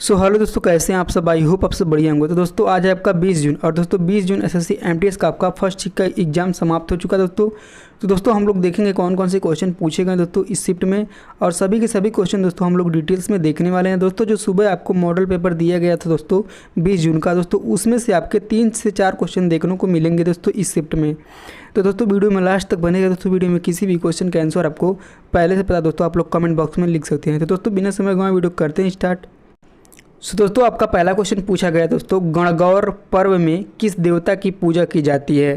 Hello दोस्तों, कैसे हैं आप सब। आई होप आप सब बढ़िया होंगे। तो दोस्तों आज है आपका 20 जून और दोस्तों 20 जून एसएससी एमटीएस का आपका फर्स्ट शिफ्ट का एग्जाम समाप्त हो चुका है दोस्तों। तो दोस्तों हम लोग देखेंगे कौन कौन से क्वेश्चन पूछे गए दोस्तों इस शिफ्ट में, और सभी के सभी क्वेश्चन दोस्तों हम लोग डिटेल्स में देखने वाले हैं दोस्तों। जो सुबह आपको मॉडल पेपर दिया गया था दोस्तों 20 जून का दोस्तों, उसमें से आपके 3 से 4 क्वेश्चन देखने को मिलेंगे दोस्तों इस शिफ्ट में। तो दोस्तों वीडियो में लास्ट तक बनेगा दोस्तों। वीडियो में किसी भी क्वेश्चन का आंसर आपको पहले से पता दोस्तों आप लोग कमेंट बॉक्स में लिख सकते हैं। तो दोस्तों बिना समय गंवाए वीडियो करते हैं स्टार्ट। दोस्तों आपका पहला क्वेश्चन पूछा गया दोस्तों, गणगौर पर्व में किस देवता की पूजा की जाती है।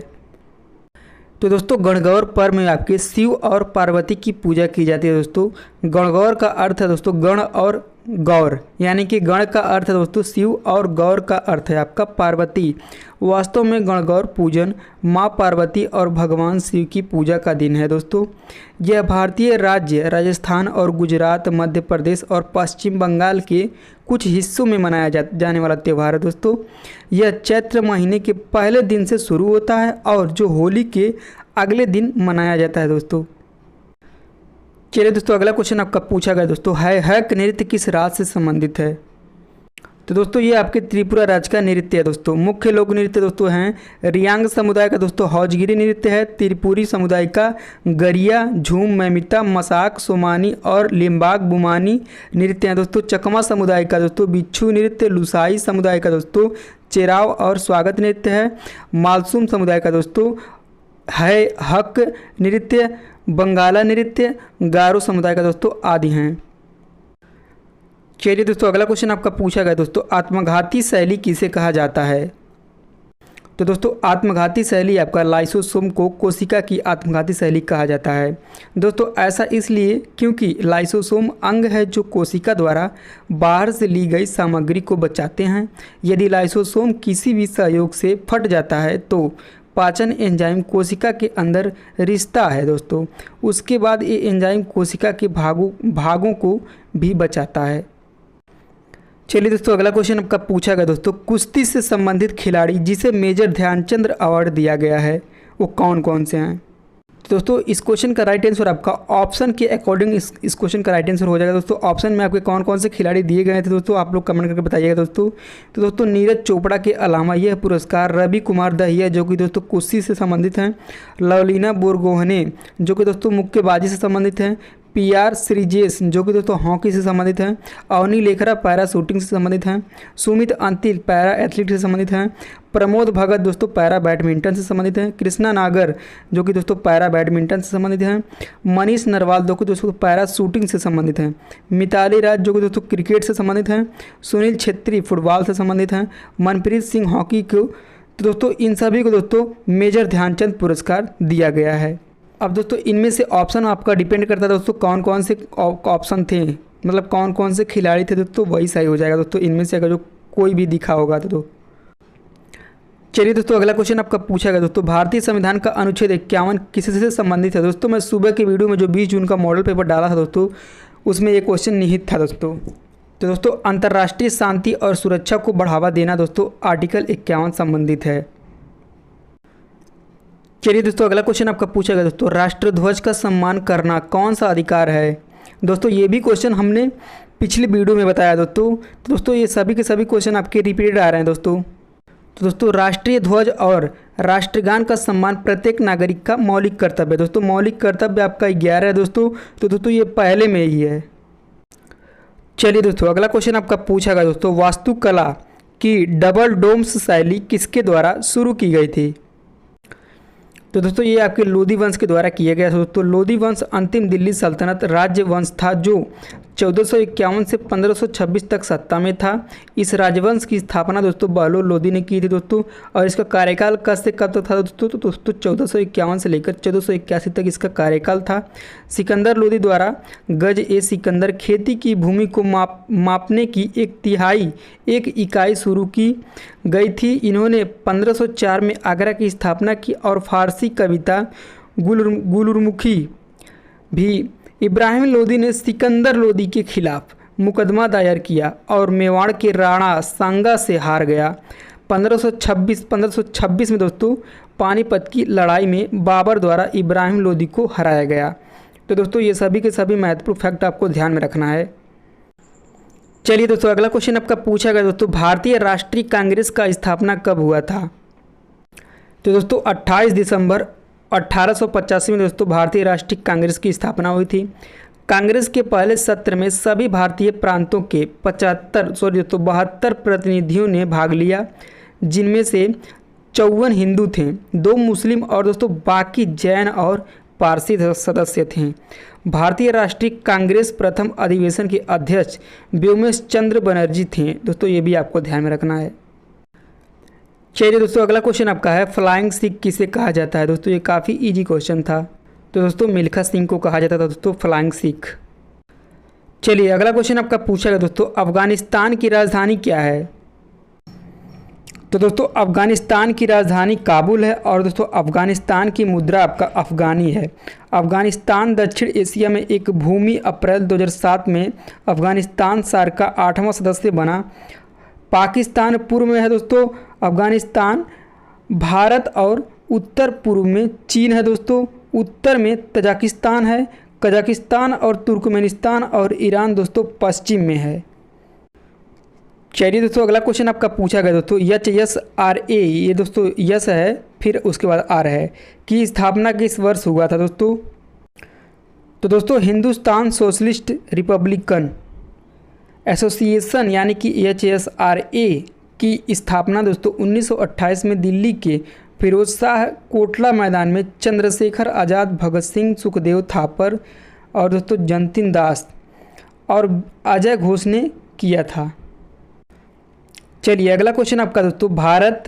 तो दोस्तों गणगौर पर्व में आपके शिव और पार्वती की पूजा की जाती है दोस्तों। गणगौर का अर्थ है दोस्तों गण और गौर, यानी कि गण का अर्थ है दोस्तों शिव और गौर का अर्थ है आपका पार्वती। वास्तव में गणगौर पूजन माँ पार्वती और भगवान शिव की पूजा का दिन है दोस्तों। यह भारतीय राज्य राजस्थान और गुजरात, मध्य प्रदेश और पश्चिम बंगाल के कुछ हिस्सों में मनाया जाने वाला त्यौहार है दोस्तों। यह चैत्र महीने के पहले दिन से शुरू होता है और जो होली के अगले दिन मनाया जाता है दोस्तों। चलिए दोस्तों अगला क्वेश्चन आपका पूछा गया दोस्तों, हैक नृत्य किस राज्य से संबंधित है। तो दोस्तों ये आपके त्रिपुरा राज्य का नृत्य है दोस्तों। मुख्य लोक नृत्य दोस्तों हैं रियांग समुदाय का दोस्तों हौजगिरी नृत्य है, त्रिपुरी समुदाय का गरिया, झूम, मैमिता, मसाक, सोमानी और लिम्बाक बुमानी नृत्य हैं दोस्तों। चकमा समुदाय का दोस्तों बिच्छू नृत्य, लुसाई समुदाय का दोस्तों चेराव और स्वागत नृत्य है, मालसूम समुदाय का दोस्तों है हक नृत्य, बंगाला नृत्य, गारो समुदाय का दोस्तों आदि हैं। चलिए दोस्तों अगला क्वेश्चन आपका पूछा गया दोस्तों, आत्मघाती शैली किसे कहा जाता है। तो दोस्तों आत्मघाती शैली आपका लाइसोसोम को कोशिका की आत्मघाती शैली कहा जाता है दोस्तों। ऐसा इसलिए क्योंकि लाइसोसोम अंग है जो कोशिका द्वारा बाहर से ली गई सामग्री को बचाते हैं। यदि लाइसोसोम किसी भी सहयोग से फट जाता है तो पाचन एंजाइम कोशिका के अंदर रिश्ता है दोस्तों। उसके बाद ये एंजाइम कोशिका के भागों को भी बचाता है। चलिए दोस्तों अगला क्वेश्चन आपका पूछा गया दोस्तों, कुश्ती से संबंधित खिलाड़ी जिसे मेजर ध्यानचंद अवार्ड दिया गया है वो कौन कौन से हैं। तो दोस्तों इस क्वेश्चन का राइट आंसर आपका ऑप्शन के अकॉर्डिंग इस क्वेश्चन का राइट आंसर हो जाएगा दोस्तों। ऑप्शन में आपके कौन कौन से खिलाड़ी दिए गए थे दोस्तों आप लोग कमेंट करके बताइएगा दोस्तों। तो दोस्तों नीरज चोपड़ा के अलावा यह पुरस्कार रवि कुमार दहिया जो कि दोस्तों कुश्ती से संबंधित हैं, लवलीना बोरगोहने जो कि दोस्तों मुक्केबाजी से संबंधित हैं, PR श्रीजेश जो कि दोस्तों हॉकी से संबंधित हैं, अवनी लेखरा पैरा शूटिंग से संबंधित हैं, सुमित अंतिल पैरा एथलीट से संबंधित हैं, प्रमोद भगत दोस्तों पैरा बैडमिंटन से संबंधित हैं, कृष्णा नागर जो कि दोस्तों पैरा बैडमिंटन से संबंधित हैं, मनीष नरवाल जो कि दोस्तों पैरा शूटिंग से संबंधित हैं, मिताली राज जो कि दोस्तों क्रिकेट से संबंधित हैं, सुनील छेत्री फुटबॉल से संबंधित हैं, मनप्रीत सिंह हॉकी को। तो दोस्तों इन सभी को दोस्तों मेजर ध्यानचंद पुरस्कार दिया गया है। अब दोस्तों इनमें से ऑप्शन आपका डिपेंड करता है दोस्तों कौन कौन से ऑप्शन थे, मतलब कौन कौन से खिलाड़ी थे दोस्तों वही सही हो जाएगा दोस्तों। इनमें से अगर जो कोई भी दिखा होगा तो चलिए दोस्तों अगला क्वेश्चन आपका पूछा गया दोस्तों, भारतीय संविधान का अनुच्छेद 51 किससे संबंधित है दोस्तों। मैं सुबह की वीडियो में जो 20 जून का मॉडल पेपर डाला था दोस्तों उसमें ये क्वेश्चन निहित था दोस्तों। तो दोस्तों अंतर्राष्ट्रीय शांति और सुरक्षा को बढ़ावा देना दोस्तों आर्टिकल 51 संबंधित है। चलिए दोस्तों अगला क्वेश्चन आपका पूछा गया दोस्तों, राष्ट्रध्वज का सम्मान करना कौन सा अधिकार है। दोस्तों ये भी क्वेश्चन हमने पिछली वीडियो में बताया दोस्तों। तो दोस्तों ये सभी के सभी क्वेश्चन आपके रिपीटेड आ रहे हैं दोस्तों। तो दोस्तों राष्ट्रीय ध्वज और राष्ट्रगान का सम्मान प्रत्येक नागरिक का मौलिक कर्तव्य है दोस्तों। मौलिक कर्तव्य आपका 11 है दोस्तों। तो दोस्तों ये पहले में ही है। चलिए दोस्तों अगला क्वेश्चन आपका पूछा गया दोस्तों, वास्तुकला की डबल डोम्स शैली किसके द्वारा शुरू की गई थी। तो दोस्तों ये आपके लोधी वंश के द्वारा किया गया था दोस्तों। लोधी वंश अंतिम दिल्ली सल्तनत राज्य वंश था जो 1451 से 1526 तक सत्ता में था। इस राजवंश की स्थापना दोस्तों बहलोल लोधी ने की थी दोस्तों, और इसका कार्यकाल कब से कब तक था दोस्तों। तो दोस्तों 1451 से लेकर 1481 तक इसका कार्यकाल था। सिकंदर लोधी द्वारा गज ए सिकंदर खेती की भूमि को मापने की 1/3 इकाई शुरू की गई थी। इन्होंने 1504 में आगरा की स्थापना की और फारसी कविता गुलरुमुखी भी। इब्राहिम लोदी ने सिकंदर लोदी के खिलाफ मुकदमा दायर किया और मेवाड़ के राणा सांगा से हार गया। 1526 में दोस्तों पानीपत की लड़ाई में बाबर द्वारा इब्राहिम लोदी को हराया गया। तो दोस्तों ये सभी के सभी महत्वपूर्ण फैक्ट आपको ध्यान में रखना है। चलिए दोस्तों, अगला क्वेश्चन आपका पूछा गया दोस्तों, भारतीय राष्ट्रीय कांग्रेस का स्थापना कब हुआ था? तो दोस्तों 28 दिसंबर 1885 में दोस्तों भारतीय राष्ट्रीय कांग्रेस की स्थापना हुई थी। कांग्रेस के पहले सत्र में सभी भारतीय प्रांतों के 72 प्रतिनिधियों ने भाग लिया, जिनमें से 54 हिंदू थे, 2 मुस्लिम और दोस्तों बाकी जैन और पारसी सदस्य थे। भारतीय राष्ट्रीय कांग्रेस प्रथम अधिवेशन के अध्यक्ष व्योमेश चंद्र बनर्जी थे। दोस्तों ये भी आपको ध्यान में रखना है। चलिए दोस्तों, अगला क्वेश्चन आपका है, फ्लाइंग सिख किसे कहा जाता है? दोस्तों ये काफ़ी इजी क्वेश्चन था। तो दोस्तों मिल्खा सिंह को कहा जाता था दोस्तों फ्लाइंग सिख। चलिए अगला क्वेश्चन आपका पूछा गया दोस्तों, अफगानिस्तान की राजधानी क्या है? तो दोस्तों अफगानिस्तान की राजधानी काबुल है और दोस्तों अफगानिस्तान की मुद्रा आपका अफगानी है। अफगानिस्तान दक्षिण एशिया में एक भूमि अप्रैल 2007 में अफगानिस्तान सार्क का 8वां सदस्य बना। पाकिस्तान पूर्व में है दोस्तों अफगानिस्तान, भारत और उत्तर पूर्व में चीन है दोस्तों, उत्तर में तजाकिस्तान है, कजाकिस्तान और तुर्कमेनिस्तान और ईरान दोस्तों पश्चिम में है। चलिए दोस्तों अगला क्वेश्चन आपका पूछा गया दोस्तों, HSRA, ये दोस्तों यस है फिर उसके बाद आर है, की स्थापना किस वर्ष हुआ था दोस्तों? तो दोस्तों हिंदुस्तान सोशलिस्ट रिपब्लिकन एसोसिएशन यानी कि HSRA की स्थापना दोस्तों 1928 में दिल्ली के फिरोज शाह कोटला मैदान में चंद्रशेखर आज़ाद, भगत सिंह, सुखदेव थापर और दोस्तों जतिन दास और अजय घोष ने किया था। चलिए अगला क्वेश्चन आपका दोस्तों, भारत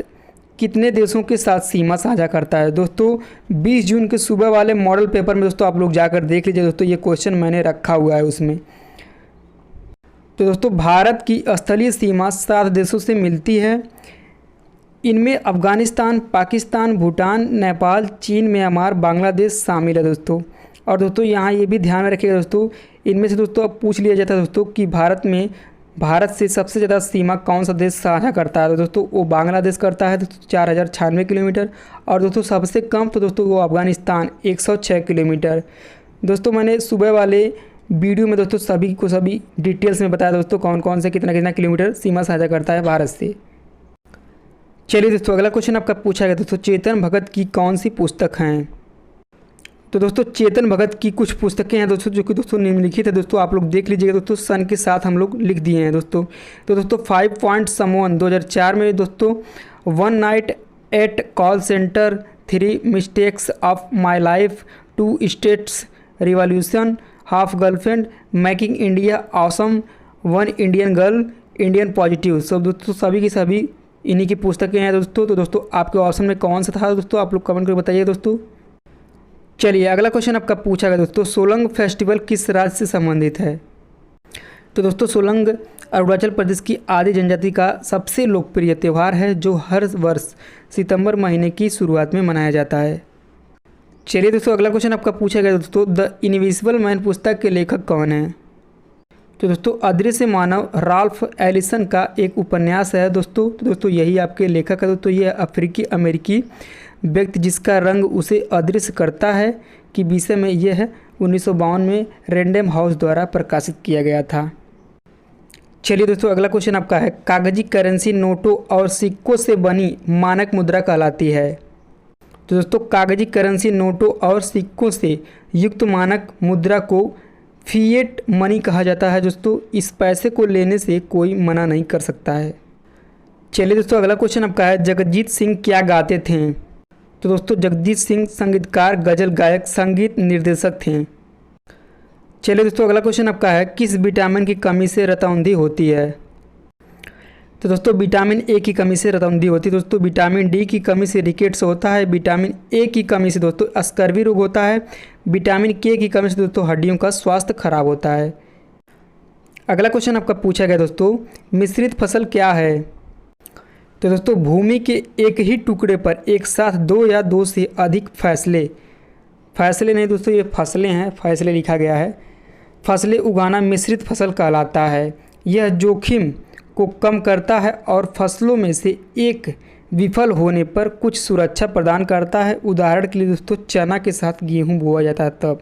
कितने देशों के साथ सीमा साझा करता है? दोस्तों 20 जून के सुबह वाले मॉडल पेपर में दोस्तों आप लोग जाकर देख लीजिए दोस्तों, ये क्वेश्चन मैंने रखा हुआ है उसमें। तो दोस्तों भारत की स्थलीय सीमा 7 देशों से मिलती है। इनमें अफगानिस्तान, पाकिस्तान, भूटान, नेपाल, चीन, म्यांमार, बांग्लादेश शामिल है दोस्तों। और दोस्तों यहाँ ये भी ध्यान में रखिएगा दोस्तों, इनमें से दोस्तों अब पूछ लिया जाता है दोस्तों कि भारत से सबसे ज़्यादा सीमा कौन सा देश साझा करता है? तो दोस्तों वो बांग्लादेश करता है दोस्तों 4096 किलोमीटर, और दोस्तों सबसे कम तो दोस्तों वो अफगानिस्तान 106 किलोमीटर। दोस्तों मैंने सुबह वाले वीडियो में दोस्तों सभी डिटेल्स में बताया दोस्तों कौन कौन से कितना कितना किलोमीटर सीमा साझा करता है भारत से। चलिए दोस्तों अगला क्वेश्चन आपका पूछा गया दोस्तों, चेतन भगत की कौन सी पुस्तक हैं? तो दोस्तों चेतन भगत की कुछ पुस्तकें हैं दोस्तों जो कि दोस्तों निम्नलिखित है दोस्तों, आप लोग देख लीजिएगा दोस्तों, सन के साथ हम लोग लिख दिए हैं दोस्तों। तो दोस्तों 5 पॉइंट समवन 2004 में दोस्तों, 1 night at call centre, 3 mistakes of my life, 2 states revolution, half girlfriend, making India awesome, 1 Indian girl, Indian positive, सब दोस्तों सभी की सभी इन्हीं की पुस्तकें हैं दोस्तों। तो दोस्तों आपके ऑप्शन में कौन सा था दोस्तों, आप लोग कमेंट करके बताइए दोस्तों। चलिए अगला क्वेश्चन आपका पूछा गया दोस्तों, सोलंग फेस्टिवल किस राज्य से संबंधित है? तो दोस्तों सोलंग अरुणाचल प्रदेश की आदि जनजाति का सबसे लोकप्रिय त्यौहार है जो हर वर्ष सितंबर महीने की शुरुआत में मनाया जाता है। चलिए दोस्तों अगला क्वेश्चन आपका पूछा गया दोस्तों, द इनविजिबल मैन पुस्तक के लेखक कौन है? तो दोस्तों अदृश्य मानव राल्फ एलिसन का एक उपन्यास है दोस्तों। तो दोस्तों यही आपके लेखक है दोस्तों, ये अफ्रीकी अमेरिकी व्यक्ति जिसका रंग उसे अदृश्य करता है कि विषय में यह है 1952 में रैंडम हाउस द्वारा प्रकाशित किया गया था। चलिए दोस्तों अगला क्वेश्चन आपका है, कागजी करेंसी नोटों और सिक्कों से बनी मानक मुद्रा कहलाती है? तो दोस्तों कागजी करेंसी नोटों और सिक्कों से युक्त मानक मुद्रा को फिएट मनी कहा जाता है दोस्तों। इस पैसे को लेने से कोई मना नहीं कर सकता है। चलिए दोस्तों अगला क्वेश्चन आपका है, जगजीत सिंह क्या गाते थे? तो दोस्तों जगजीत सिंह संगीतकार, गज़ल गायक, संगीत निर्देशक थे। चलिए दोस्तों अगला क्वेश्चन आपका है, किस विटामिन की कमी से रतौंधी होती है? तो दोस्तों विटामिन ए की कमी से रतौंधी होती है दोस्तों। विटामिन डी की कमी से रिकेट्स होता है। विटामिन ए की कमी से दोस्तों स्कर्वी रोग होता है। विटामिन के की कमी से दोस्तों हड्डियों का स्वास्थ्य खराब होता है। अगला क्वेश्चन आपका पूछा गया दोस्तों, मिश्रित फसल क्या है? तो दोस्तों भूमि के एक ही टुकड़े पर एक साथ 2 या 2 से अधिक फैसले नहीं दोस्तों, ये फसलें हैं, फैसले लिखा गया है, फसलें उगाना मिश्रित फसल कहलाता है। यह जोखिम को कम करता है और फसलों में से एक विफल होने पर कुछ सुरक्षा प्रदान करता है। उदाहरण के लिए दोस्तों चना के साथ गेहूं बोया जाता है तब।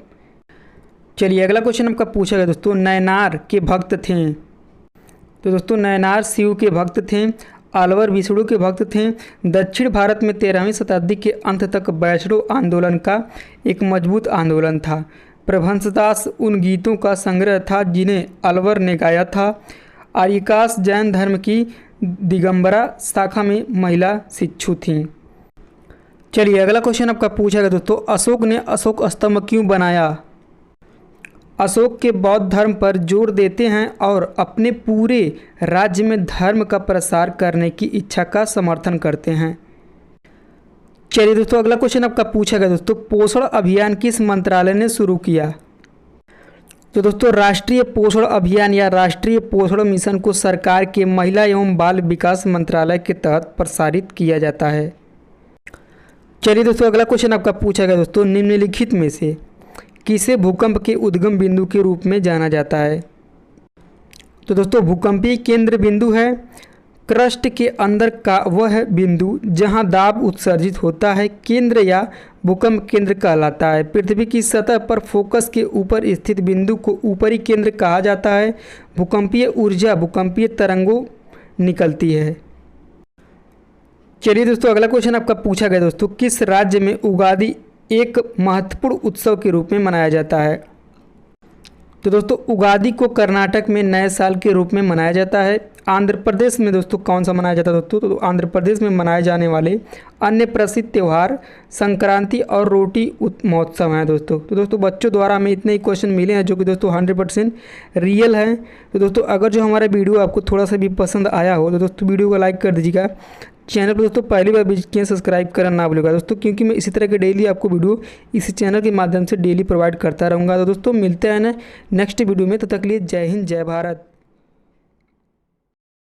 चलिए अगला क्वेश्चन आपका पूछा गया दोस्तों, नैनार के भक्त थे? तो दोस्तों नयनार शिव के भक्त थे, अलवर विष्णु के भक्त थे। दक्षिण भारत में 13वीं शताब्दी के अंत तक वैष्णव आंदोलन का एक मजबूत आंदोलन था। प्रभंसदास उन गीतों का संग्रह था जिन्हें अलवर ने गाया था। आर्यकास जैन धर्म की दिगंबरा शाखा में महिला शिक्षु थीं। चलिए अगला क्वेश्चन आपका पूछा गया दोस्तों, अशोक ने अशोक स्तंभ क्यों बनाया? अशोक के बौद्ध धर्म पर जोर देते हैं और अपने पूरे राज्य में धर्म का प्रसार करने की इच्छा का समर्थन करते हैं। चलिए दोस्तों अगला क्वेश्चन आपका पूछा गया दोस्तों, पोषण अभियान किस मंत्रालय ने शुरू किया? तो दोस्तों राष्ट्रीय पोषण अभियान या राष्ट्रीय पोषण मिशन को सरकार के महिला एवं बाल विकास मंत्रालय के तहत प्रसारित किया जाता है। चलिए दोस्तों अगला क्वेश्चन आपका पूछा गया दोस्तों, निम्नलिखित में से किसे भूकंप के उद्गम बिंदु के रूप में जाना जाता है? तो दोस्तों भूकंपीय केंद्र बिंदु है क्रस्ट के अंदर का वह बिंदु जहां दाब उत्सर्जित होता है। केंद्र या भूकंप केंद्र कहलाता है। पृथ्वी की सतह पर फोकस के ऊपर स्थित बिंदु को ऊपरी केंद्र कहा जाता है। भूकंपीय ऊर्जा भूकंपीय तरंगों निकलती है। चलिए दोस्तों अगला क्वेश्चन आपका पूछा गया दोस्तों, किस राज्य में उगादी एक महत्वपूर्ण उत्सव के रूप में मनाया जाता है? तो दोस्तों उगादी को कर्नाटक में नए साल के रूप में मनाया जाता है। आंध्र प्रदेश में दोस्तों कौन सा मनाया जाता है दोस्तों? तो आंध्र प्रदेश में मनाए जाने वाले अन्य प्रसिद्ध त्यौहार संक्रांति और रोटी महोत्सव हैं दोस्तों। तो दोस्तों बच्चों द्वारा हमें इतने ही क्वेश्चन मिले हैं जो कि दोस्तों 100% रियल हैं। तो दोस्तों अगर जो हमारा वीडियो आपको थोड़ा सा भी पसंद आया हो तो दोस्तों वीडियो को लाइक कर दीजिएगा। चैनल पर दोस्तों पहली बार विजिट किया सब्सक्राइब करना ना भूलिएगा दोस्तों, क्योंकि मैं इसी तरह के डेली आपको वीडियो इसी चैनल के माध्यम से डेली प्रोवाइड करता रहूँगा। तो दोस्तों मिलते हैं ना नेक्स्ट वीडियो में, तब तक के लिए जय हिंद जय भारत।